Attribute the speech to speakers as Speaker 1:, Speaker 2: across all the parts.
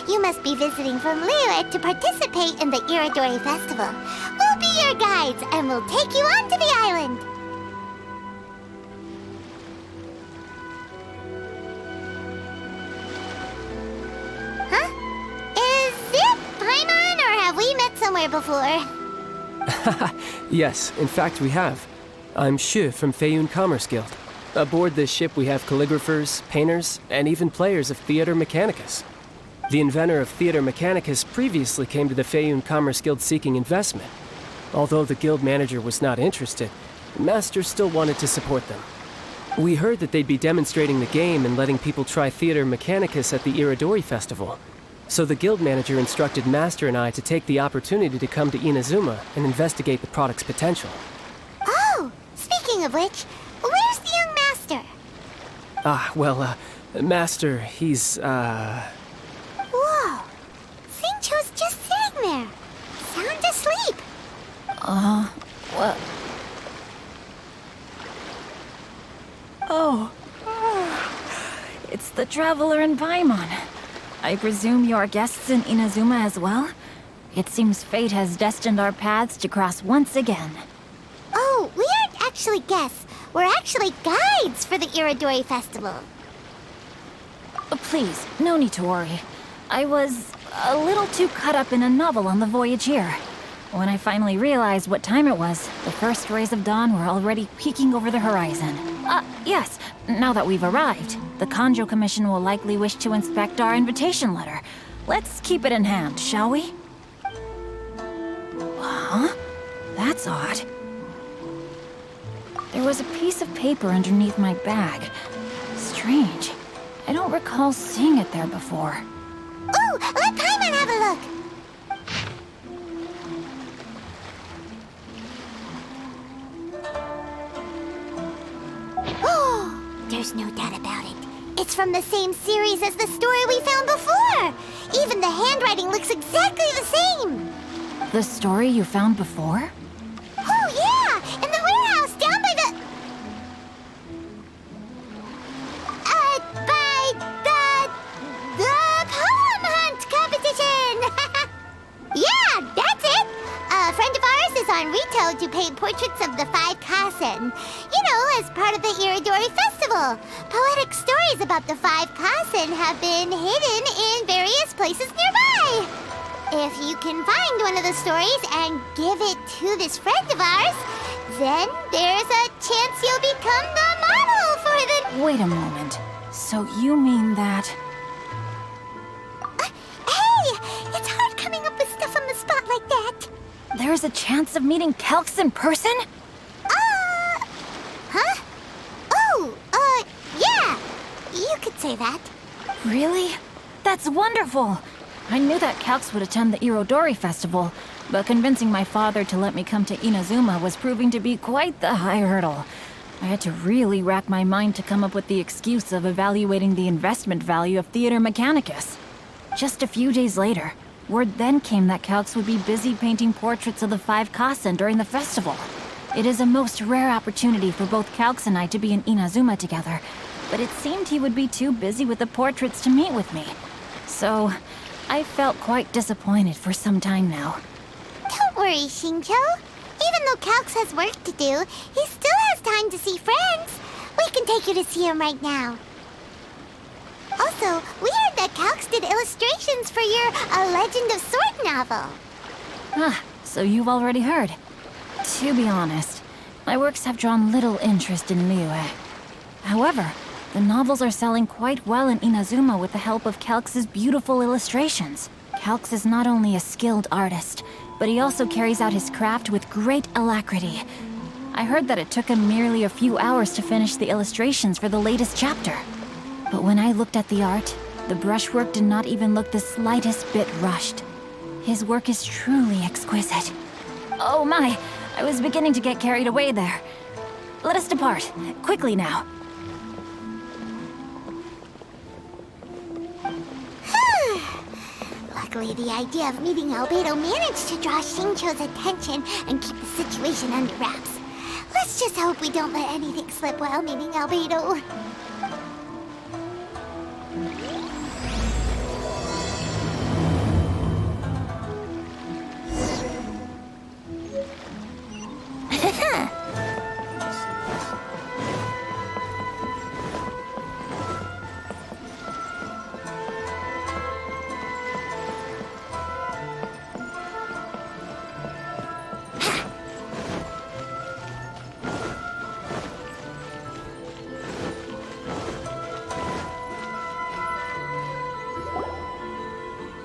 Speaker 1: You must be visiting from Liyue to participate in the Iridori Festival. We'll be your guides, and we'll take you onto the island. Huh? Is it Paimon, or have we met somewhere before?
Speaker 2: Yes, in fact we have. I'm Xu from Feiyun Commerce Guild. Aboard this ship we have calligraphers, painters, and even players of Theater Mechanicus. The inventor of Theater Mechanicus previously came to the Feiyun Commerce Guild seeking investment. Although the guild manager was not interested, the master still wanted to support them. We heard that they'd be demonstrating the game and letting people try Theater Mechanicus at the Iridori Festival. So the guild manager instructed Master and I to take the opportunity to come to Inazuma and investigate the product's potential.
Speaker 1: Oh, speaking of which, where's the young master?
Speaker 2: Master, he's,
Speaker 1: Whoa! Xingqiu's just sitting there, sound asleep.
Speaker 3: What? Oh. It's the Traveler and Paimon. I presume you're guests in Inazuma as well? It seems fate has destined our paths to cross once again.
Speaker 1: Oh, we aren't actually guests. We're actually guides for the Iridori Festival.
Speaker 3: Please, no need to worry. I was a little too caught up in a novel on the voyage here. When I finally realized what time it was, the first rays of dawn were already peeking over the horizon. Yes, now that we've arrived, the Kanjo Commission will likely wish to inspect our invitation letter. Let's keep it in hand, shall we? Huh? That's odd. There was a piece of paper underneath my bag. Strange. I don't recall seeing it there before.
Speaker 1: Ooh, let Paimon have a look! Oh, there's no doubt about it. It's from the same series as the story we found before! Even the handwriting looks exactly the same!
Speaker 3: The story you found before?
Speaker 1: Oh, yeah! In the warehouse down by the... the poem hunt competition! Yeah, that's it! A friend of ours is on Rito to paint portraits of the 5 Kasen. You know, as part of the Iridori Festival. Poetic stories about the 5 Kasen have been hidden in various places nearby. If you can find one of the stories and give it to this friend of ours, then there's a chance you'll become the model for the...
Speaker 3: Wait a moment. So you mean that...
Speaker 1: Hey! It's hard coming up with stuff on the spot like that.
Speaker 3: There's a chance of meeting Calx in person?
Speaker 1: Huh? Oh, yeah! You could say that.
Speaker 3: Really? That's wonderful! I knew that Calx would attend the Irodori Festival, but convincing my father to let me come to Inazuma was proving to be quite the high hurdle. I had to really rack my mind to come up with the excuse of evaluating the investment value of Theater Mechanicus. Just a few days later, word then came that Calx would be busy painting portraits of the 5 Kasen during the festival. It is a most rare opportunity for both Calx and I to be in Inazuma together, but it seemed he would be too busy with the portraits to meet with me. So, I felt quite disappointed for some time now.
Speaker 1: Don't worry, Xingqiu. Even though Calx has work to do, he still has time to see friends. We can take you to see him right now. Also, we heard that Calx did illustrations for your A Legend of Sword novel.
Speaker 3: So you've already heard. To be honest, my works have drawn little interest in Liyue. However, the novels are selling quite well in Inazuma with the help of Calx's beautiful illustrations. Calx is not only a skilled artist, but he also carries out his craft with great alacrity. I heard that it took him merely a few hours to finish the illustrations for the latest chapter. But when I looked at the art, the brushwork did not even look the slightest bit rushed. His work is truly exquisite. Oh my, I was beginning to get carried away there. Let us depart, quickly now.
Speaker 1: Luckily, the idea of meeting Albedo managed to draw Xingqiu's attention and keep the situation under wraps. Let's just hope we don't let anything slip while meeting Albedo.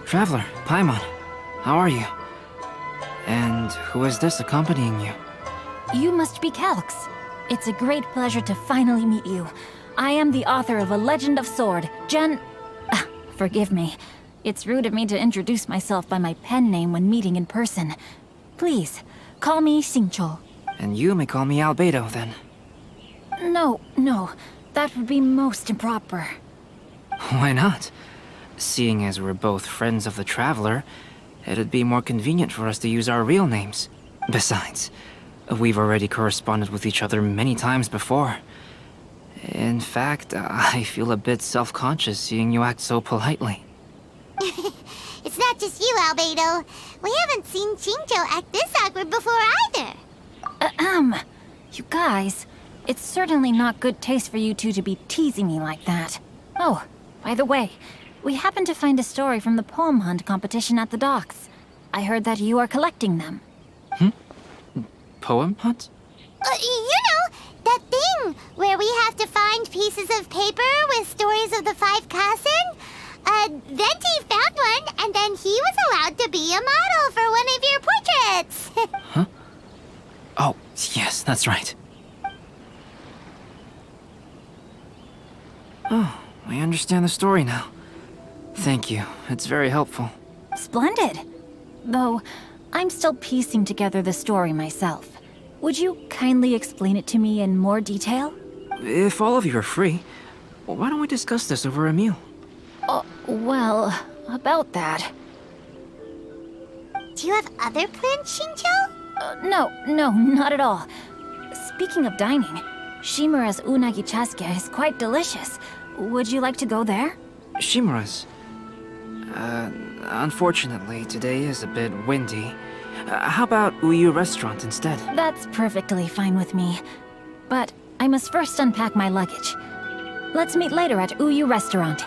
Speaker 4: Traveler, Paimon, how are you? And who is this accompanying you?
Speaker 3: You must be Calx. It's a great pleasure to finally meet you. I am the author of A Legend of Sword, forgive me. It's rude of me to introduce myself by my pen name when meeting in person. Please, call me Xingqiu.
Speaker 4: And you may call me Albedo, then.
Speaker 3: No, that would be most improper.
Speaker 4: Why not? Seeing as we're both friends of the Traveler, it'd be more convenient for us to use our real names. Besides, we've already corresponded with each other many times before. In fact, I feel a bit self-conscious seeing you act so politely.
Speaker 1: It's not just you, Albedo. We haven't seen Xingqiu act this awkward before either.
Speaker 3: You guys, it's certainly not good taste for you two to be teasing me like that. Oh, by the way, we happened to find a story from the poem hunt competition at the docks. I heard that you are collecting them.
Speaker 4: Poem hunt?
Speaker 1: You know, that thing where we have to find pieces of paper with stories of the 5 Kasen? Venti found one, and then he was allowed to be a model for one of your portraits.
Speaker 4: Huh? Oh, yes, that's right. Oh, I understand the story now. Thank you. It's very helpful.
Speaker 3: Splendid. Though, I'm still piecing together the story myself. Would you kindly explain it to me in more detail?
Speaker 4: If all of you are free, why don't we discuss this over a meal?
Speaker 3: Well, about that.
Speaker 1: Do you have other plans, Xingqiu?
Speaker 3: No, not at all. Speaking of dining, Shimura's unagi chasuke is quite delicious. Would you like to go there?
Speaker 4: Shimura's. Unfortunately, today is a bit windy. How about Uyu Restaurant instead?
Speaker 3: That's perfectly fine with me. But I must first unpack my luggage. Let's meet later at Uyu Restaurant.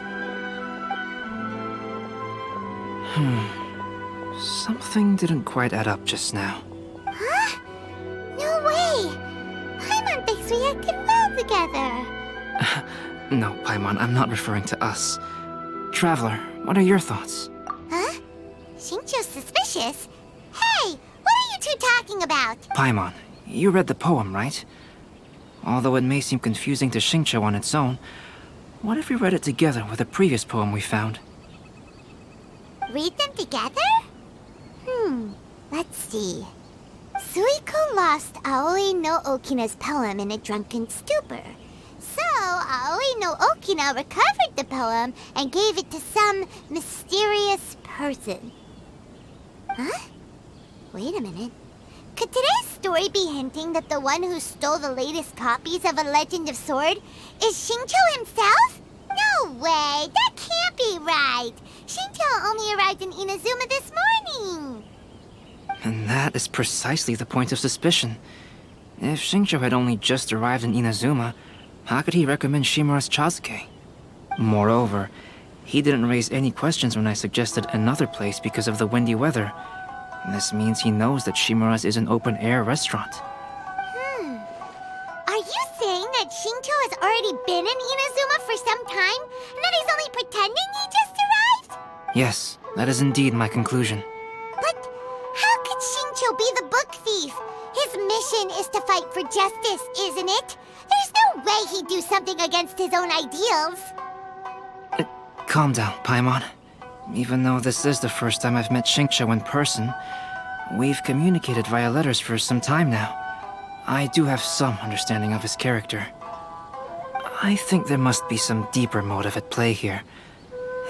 Speaker 4: Something didn't quite add up just now.
Speaker 1: Huh? No way! Paimon thinks we acted well together.
Speaker 4: No, Paimon, I'm not referring to us. Traveler, what are your thoughts?
Speaker 1: Huh? Xingqiu's suspicious? Hey, what are you two talking about?
Speaker 4: Paimon, you read the poem, right? Although it may seem confusing to Xingqiu on its own, what if we read it together with a previous poem we found?
Speaker 1: Read them together? Let's see. Suiko lost Aoi no Okina's poem in a drunken stupor. So, Aoi no Okina recovered the poem and gave it to some mysterious person. Huh? Wait a minute. Could today's story be hinting that the one who stole the latest copies of A Legend of Sword is Xingqiu himself? No way! That can't be right! Xingqiu only arrived in Inazuma this morning!
Speaker 4: And that is precisely the point of suspicion. If Xingqiu had only just arrived in Inazuma, how could he recommend Shimura's chasuke? Moreover, he didn't raise any questions when I suggested another place because of the windy weather. This means he knows that Shimura's is an open-air restaurant.
Speaker 1: Are you saying that Xingqiu has already been in Inazuma for some time, and that he's only pretending he just arrived?
Speaker 4: Yes, that is indeed my conclusion.
Speaker 1: But how could Xingqiu be the book thief? His mission is to fight for justice, isn't it? There's no way he'd do something against his own ideals.
Speaker 4: Calm down, Paimon. Even though this is the first time I've met Xingqiu in person, we've communicated via letters for some time now. I do have some understanding of his character. I think there must be some deeper motive at play here.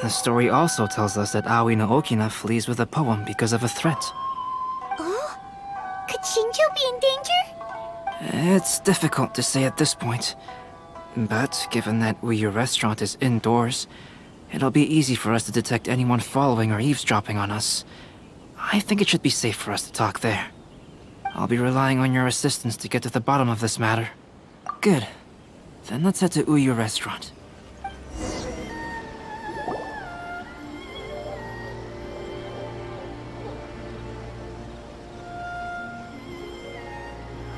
Speaker 4: The story also tells us that Aoi no Okina flees with a poem because of a threat.
Speaker 1: Oh? Could Xingqiu be in danger?
Speaker 4: It's difficult to say at this point. But given that Uyu Restaurant is indoors, it'll be easy for us to detect anyone following or eavesdropping on us. I think it should be safe for us to talk there. I'll be relying on your assistance to get to the bottom of this matter. Good. Then let's head to Uyu Restaurant.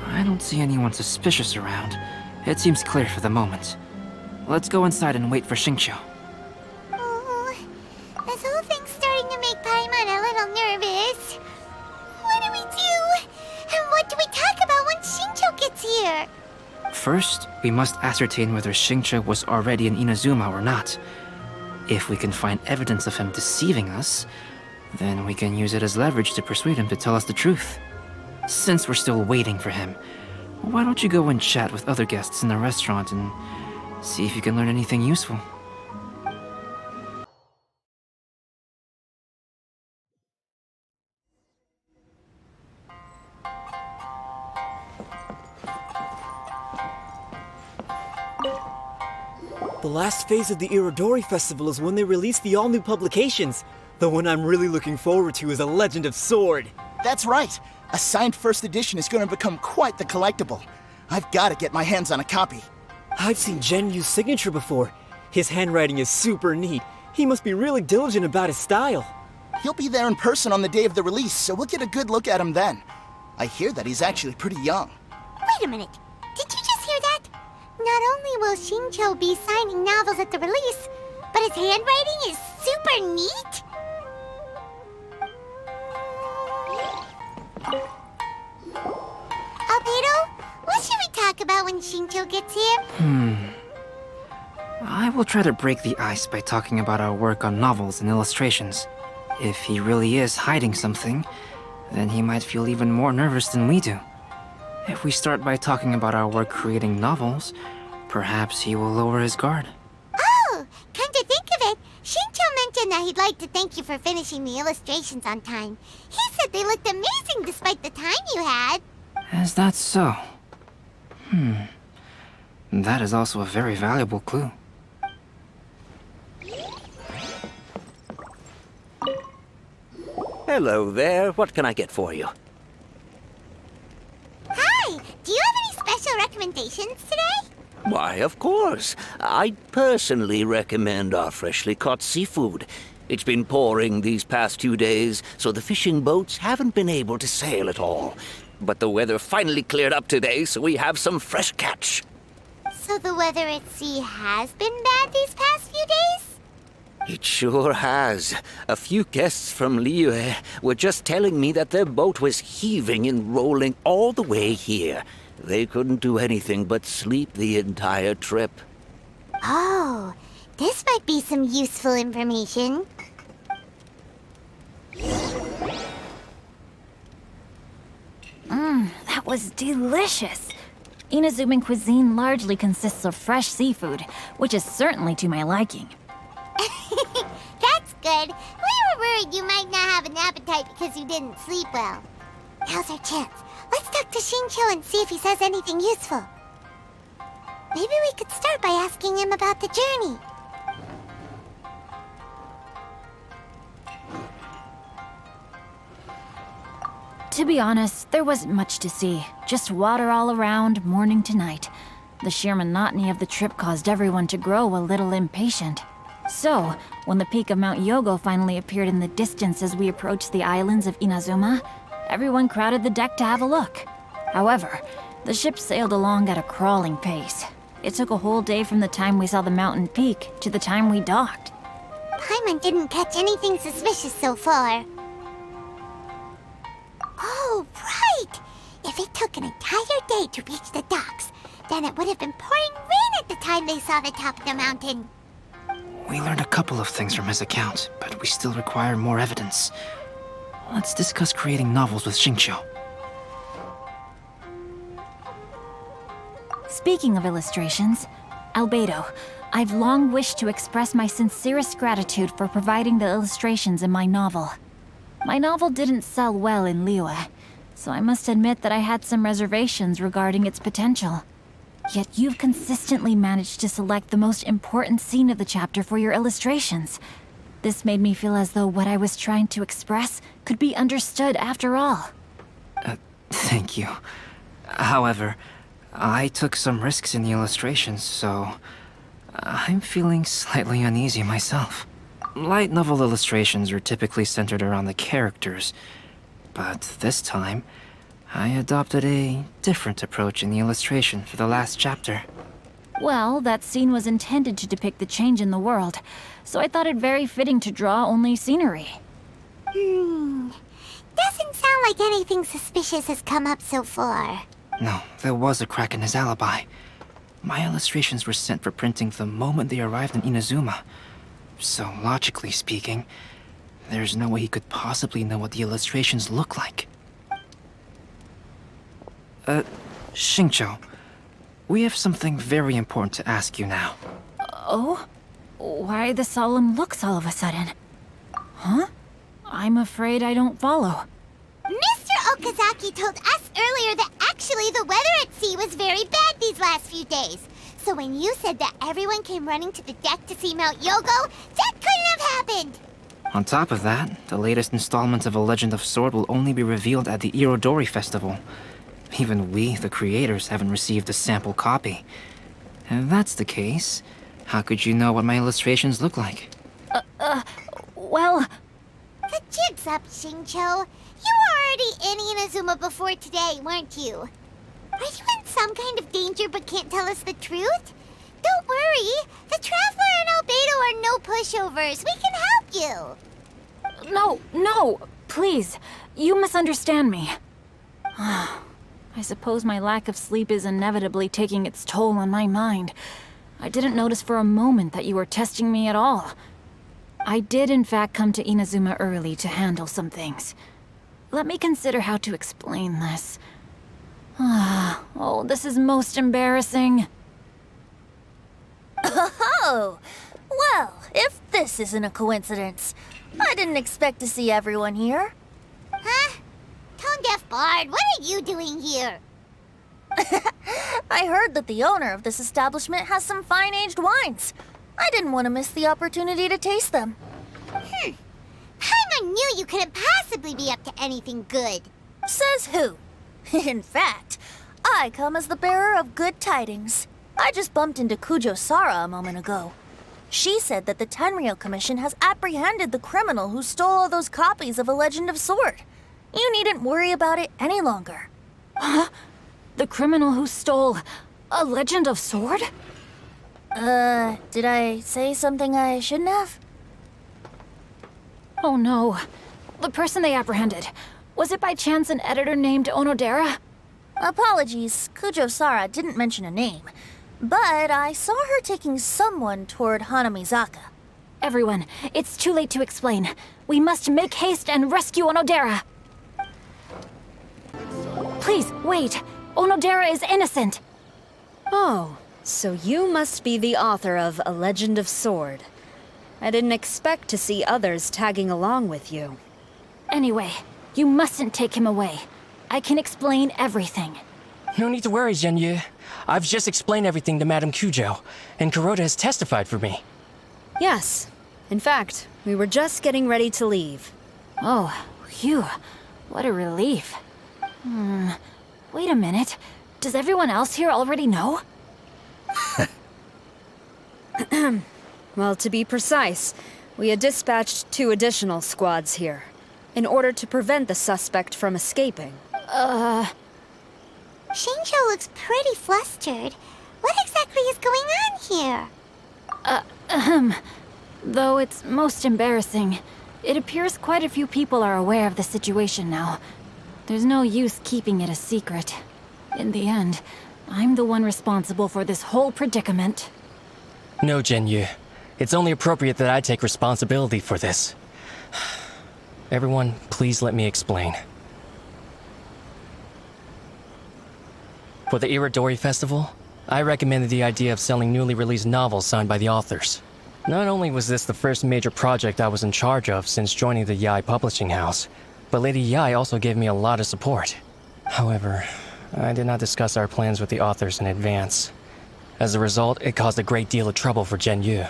Speaker 4: I don't see anyone suspicious around. It seems clear for the moment. Let's go inside and wait for Xingqiu.
Speaker 1: Oh, this whole thing's starting to make
Speaker 4: First, we must ascertain whether Xingqiu was already in Inazuma or not. If we can find evidence of him deceiving us, then we can use it as leverage to persuade him to tell us the truth. Since we're still waiting for him, why don't you go and chat with other guests in the restaurant and see if you can learn anything useful?
Speaker 5: The last phase of the Irodori Festival is when they release the all-new publications. The one I'm really looking forward to is A Legend of Sword.
Speaker 6: That's right. A signed first edition is going to become quite the collectible. I've got to get my hands on a copy.
Speaker 5: I've seen Genyu's signature before. His handwriting is super neat. He must be really diligent about his style.
Speaker 6: He'll be there in person on the day of the release, so we'll get a good look at him then. I hear that he's actually pretty young.
Speaker 1: Wait a minute. Did you just hear that? Not only will Xingqiu be signing novels at the release, but his handwriting is super neat? Albedo, what should we talk about when Xingqiu gets here?
Speaker 4: I will try to break the ice by talking about our work on novels and illustrations. If he really is hiding something, then he might feel even more nervous than we do. If we start by talking about our work creating novels, perhaps he will lower his guard.
Speaker 1: Oh, come to think of it, Xingqiu mentioned that he'd like to thank you for finishing the illustrations on time. He said they looked amazing despite the time you had.
Speaker 4: Is that so? That is also a very valuable clue.
Speaker 7: Hello there. What can I get for you?
Speaker 1: Hi, do you have any special recommendations today?
Speaker 7: Why, of course. I'd personally recommend our freshly caught seafood. It's been pouring these past 2 days, so the fishing boats haven't been able to sail at all. But the weather finally cleared up today, so we have some fresh catch.
Speaker 1: So the weather at sea has been bad these past few days?
Speaker 7: It sure has. A few guests from Liyue were just telling me that their boat was heaving and rolling all the way here. They couldn't do anything but sleep the entire trip.
Speaker 1: Oh, this might be some useful information.
Speaker 3: That was delicious. Inazuman cuisine largely consists of fresh seafood, which is certainly to my liking.
Speaker 1: That's good. We were worried you might not have an appetite because you didn't sleep well. Now's our chance. Let's talk to Xingqiu and see if he says anything useful. Maybe we could start by asking him about the journey.
Speaker 3: To be honest, there wasn't much to see. Just water all around, morning to night. The sheer monotony of the trip caused everyone to grow a little impatient. So, when the peak of Mount Yogo finally appeared in the distance as we approached the islands of Inazuma, everyone crowded the deck to have a look. However, the ship sailed along at a crawling pace. It took a whole day from the time we saw the mountain peak to the time we docked.
Speaker 1: Paimon didn't catch anything suspicious so far. Oh, right! If it took an entire day to reach the docks, then it would have been pouring rain at the time they saw the top of the mountain.
Speaker 4: We learned a couple of things from his account, but we still require more evidence. Let's discuss creating novels with Xingqiu.
Speaker 3: Speaking of illustrations, Albedo, I've long wished to express my sincerest gratitude for providing the illustrations in my novel. My novel didn't sell well in Liyue, so I must admit that I had some reservations regarding its potential. Yet you've consistently managed to select the most important scene of the chapter for your illustrations. This made me feel as though what I was trying to express could be understood after all.
Speaker 4: Thank you. However, I took some risks in the illustrations, so I'm feeling slightly uneasy myself. Light novel illustrations are typically centered around the characters, but this time, I adopted a different approach in the illustration for the last chapter.
Speaker 3: Well, that scene was intended to depict the change in the world, so I thought it very fitting to draw only scenery.
Speaker 1: Doesn't sound like anything suspicious has come up so far.
Speaker 4: No, there was a crack in his alibi. My illustrations were sent for printing the moment they arrived in Inazuma. So, logically speaking, there's no way he could possibly know what the illustrations look like. Xingqiu, we have something very important to ask you now.
Speaker 3: Oh? Why the solemn looks all of a sudden? Huh? I'm afraid I don't follow.
Speaker 1: Mr. Okazaki told us earlier that actually the weather at sea was very bad these last few days. So when you said that everyone came running to the deck to see Mount Yogo, that couldn't have happened!
Speaker 4: On top of that, the latest installment of A Legend of Sword will only be revealed at the Irodori Festival. Even we, the creators, haven't received a sample copy. If that's the case, how could you know what my illustrations look like?
Speaker 3: Well...
Speaker 1: The jig's up, Xingqiu. You were already in Inazuma before today, weren't you? Are you in some kind of danger but can't tell us the truth? Don't worry. The Traveler and Albedo are no pushovers. We can help you.
Speaker 3: No, please. You misunderstand me. I suppose my lack of sleep is inevitably taking its toll on my mind. I didn't notice for a moment that you were testing me at all. I did in fact come to Inazuma early to handle some things. Let me consider how to explain this. Oh, this is most embarrassing.
Speaker 8: Oh, well, if this isn't a coincidence, I didn't expect to see everyone here.
Speaker 1: Huh? Tone-deaf Bard, what are you doing here?
Speaker 8: I heard that the owner of this establishment has some fine-aged wines. I didn't want to miss the opportunity to taste them.
Speaker 1: Paimon knew you couldn't possibly be up to anything good.
Speaker 8: Says who? In fact, I come as the bearer of good tidings. I just bumped into Kujo Sara a moment ago. She said that the Tenryou Commission has apprehended the criminal who stole all those copies of A Legend of Sword. You needn't worry about it any longer.
Speaker 3: Huh? The criminal who stole A Legend of Sword?
Speaker 8: Did I say something I shouldn't have?
Speaker 3: Oh no. The person they apprehended. Was it by chance an editor named Onodera?
Speaker 8: Apologies, Kujo Sara didn't mention a name. But I saw her taking someone toward Hanamizaka.
Speaker 3: Everyone, it's too late to explain. We must make haste and rescue Onodera. Please, wait. Onodera is innocent.
Speaker 9: Oh, so you must be the author of A Legend of Sword. I didn't expect to see others tagging along with you.
Speaker 3: Anyway, you mustn't take him away. I can explain everything.
Speaker 10: No need to worry, Xingqiu. I've just explained everything to Madame Kujo, and Kuroda has testified for me.
Speaker 9: Yes. In fact, we were just getting ready to leave.
Speaker 3: Oh, phew. What a relief. Wait a minute. Does everyone else here already know?
Speaker 9: Well, to be precise, we had dispatched 2 additional squads here, in order to prevent the suspect from escaping.
Speaker 1: Xingqiu looks pretty flustered. What exactly is going on here?
Speaker 3: Though it's most embarrassing, it appears quite a few people are aware of the situation now. There's no use keeping it a secret. In the end, I'm the one responsible for this whole predicament.
Speaker 10: No, Xingqiu. It's only appropriate that I take responsibility for this. Everyone, please let me explain. For the Irodori Festival, I recommended the idea of selling newly released novels signed by the authors. Not only was this the first major project I was in charge of since joining the Yae publishing house, but Lady Yae also gave me a lot of support. However, I did not discuss our plans with the authors in advance. As a result, it caused a great deal of trouble for Xingqiu.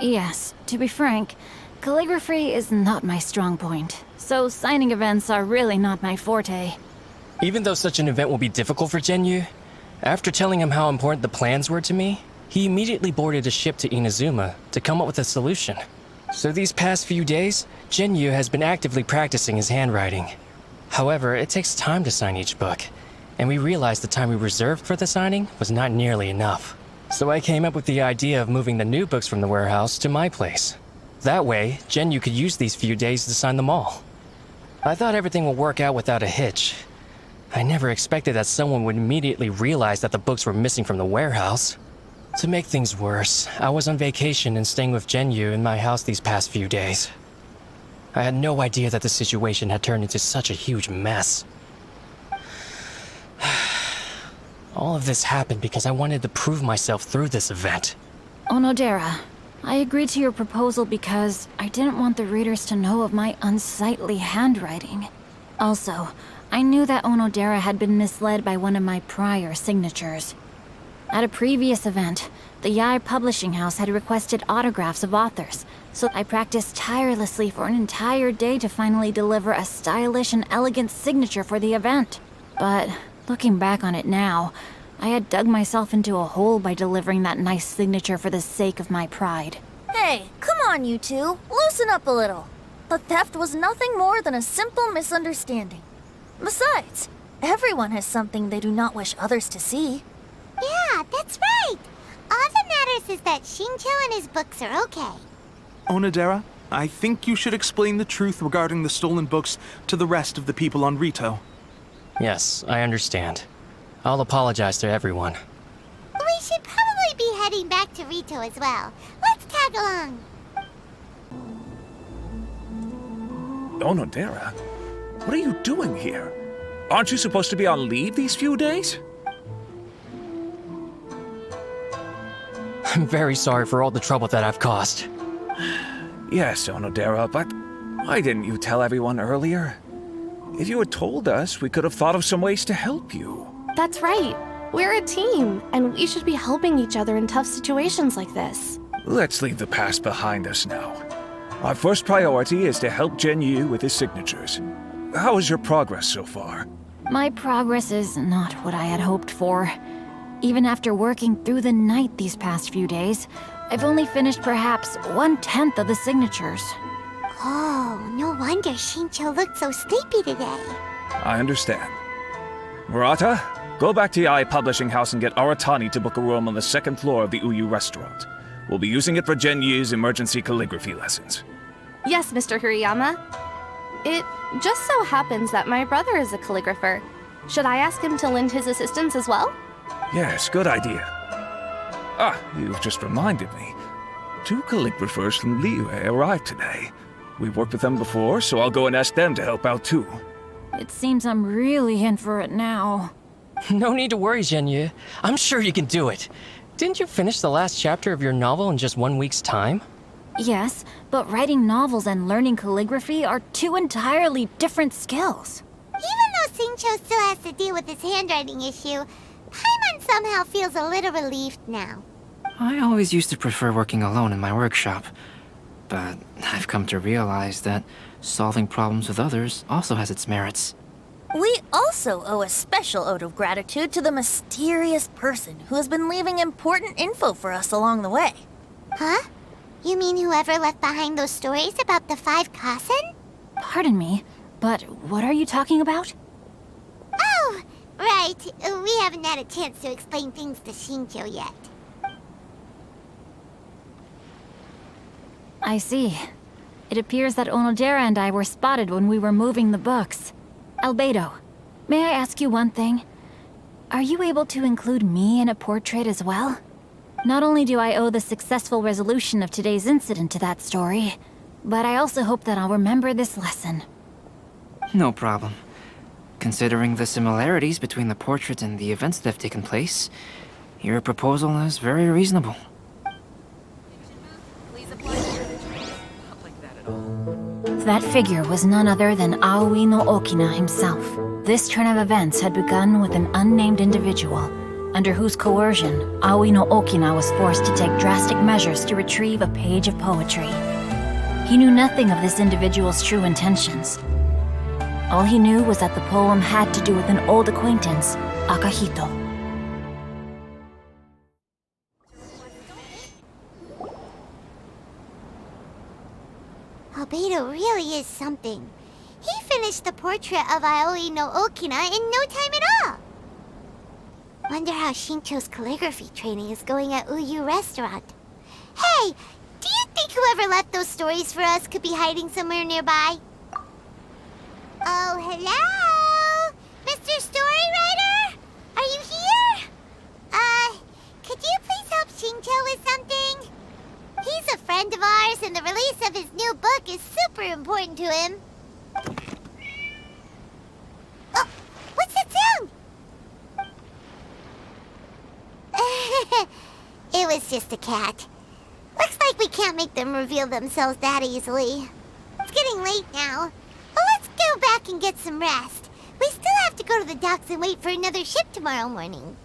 Speaker 3: Yes, to be frank, calligraphy is not my strong point, so signing events are really not my forte.
Speaker 10: Even though such an event will be difficult for Xingqiu, after telling him how important the plans were to me, he immediately boarded a ship to Inazuma to come up with a solution. So these past few days, Xingqiu has been actively practicing his handwriting. However, it takes time to sign each book, and we realized the time we reserved for the signing was not nearly enough. So I came up with the idea of moving the new books from the warehouse to my place. That way, Xingqiu could use these few days to sign them all. I thought everything would work out without a hitch. I never expected that someone would immediately realize that the books were missing from the warehouse. To make things worse, I was on vacation and staying with Xingqiu in my house these past few days. I had no idea that the situation had turned into such a huge mess. All of this happened because I wanted to prove myself through this event.
Speaker 3: Onodera, I agreed to your proposal because I didn't want the readers to know of my unsightly handwriting. Also, I knew that Onodera had been misled by one of my prior signatures. At a previous event, the Yai Publishing House had requested autographs of authors, so I practiced tirelessly for an entire day to finally deliver a stylish and elegant signature for the event. But looking back on it now, I had dug myself into a hole by delivering that nice signature for the sake of my pride.
Speaker 8: Hey, come on, you two. Loosen up a little. The theft was nothing more than a simple misunderstanding. Besides, everyone has something they do not wish others to see.
Speaker 1: Yeah, that's right. All that matters is that Xingqiu and his books are okay.
Speaker 11: Onodera, I think you should explain the truth regarding the stolen books to the rest of the people on Rito.
Speaker 10: Yes, I understand. I'll apologize to everyone.
Speaker 1: We should probably be heading back to Rito as well. Let's tag along.
Speaker 12: Onodera, what are you doing here? Aren't you supposed to be on leave these few days?
Speaker 10: I'm very sorry for all the trouble that I've caused.
Speaker 12: Yes, Onodera, but why didn't you tell everyone earlier? If you had told us, we could have thought of some ways to help you.
Speaker 13: That's right. We're a team, and we should be helping each other in tough situations like this.
Speaker 12: Let's leave the past behind us now. Our first priority is to help Xingqiu with his signatures. How is your progress so far?
Speaker 3: My progress is not what I had hoped for. Even after working through the night these past few days, I've only finished perhaps 1/10 of the signatures.
Speaker 1: Oh, no wonder Xingqiu looked so sleepy today.
Speaker 12: I understand. Murata, go back to Yai Publishing House and get Aratani to book a room on the second floor of the Uyu restaurant. We'll be using it for Xingqiu's emergency calligraphy lessons.
Speaker 13: Yes, Mr. Hirayama. It just so happens that my brother is a calligrapher. Should I ask him to lend his assistance as well?
Speaker 12: Yes, good idea. Ah, you've just reminded me. 2 calligraphers from Liyue arrived today. We've worked with them before, so I'll go and ask them to help out too.
Speaker 3: It seems I'm really in for it now.
Speaker 10: No need to worry, Xingqiu. I'm sure you can do it. Didn't you finish the last chapter of your novel in just 1 week's time?
Speaker 3: Yes, but writing novels and learning calligraphy are 2 entirely different skills.
Speaker 1: Even though Xingqiu still has to deal with his handwriting issue, Paimon somehow feels a little relieved now.
Speaker 4: I always used to prefer working alone in my workshop, but I've come to realize that solving problems with others also has its merits.
Speaker 8: We also owe a special ode of gratitude to the mysterious person who has been leaving important info for us along the way.
Speaker 1: Huh? You mean whoever left behind those stories about the 5 Kasen?
Speaker 3: Pardon me, but what are you talking about?
Speaker 1: Oh, right. We haven't had a chance to explain things to Xingqiu yet.
Speaker 3: I see. It appears that Onodera and I were spotted when we were moving the books. Albedo, may I ask you one thing? Are you able to include me in a portrait as well? Not only do I owe the successful resolution of today's incident to that story, but I also hope that I'll remember this lesson.
Speaker 4: No problem. Considering the similarities between the portrait and the events that have taken place, your proposal is very reasonable.
Speaker 3: That figure was none other than Aoi no Okina himself. This turn of events had begun with an unnamed individual, under whose coercion, Aoi no Okina was forced to take drastic measures to retrieve a page of poetry. He knew nothing of this individual's true intentions. All he knew was that the poem had to do with an old acquaintance, Akahito.
Speaker 1: Albedo really is something. He finished the portrait of Aoi no Okina in no time at all. Wonder how Xingqiu's calligraphy training is going at Uyu restaurant. Hey, do you think whoever left those stories for us could be hiding somewhere nearby? Oh, hello? Mr. Storywriter? Are you here? Could you please help important to him. Oh, what's that sound? It was just a cat. Looks like we can't make them reveal themselves that easily. It's getting late now. Well, let's go back and get some rest. We still have to go to the docks and wait for another ship tomorrow morning.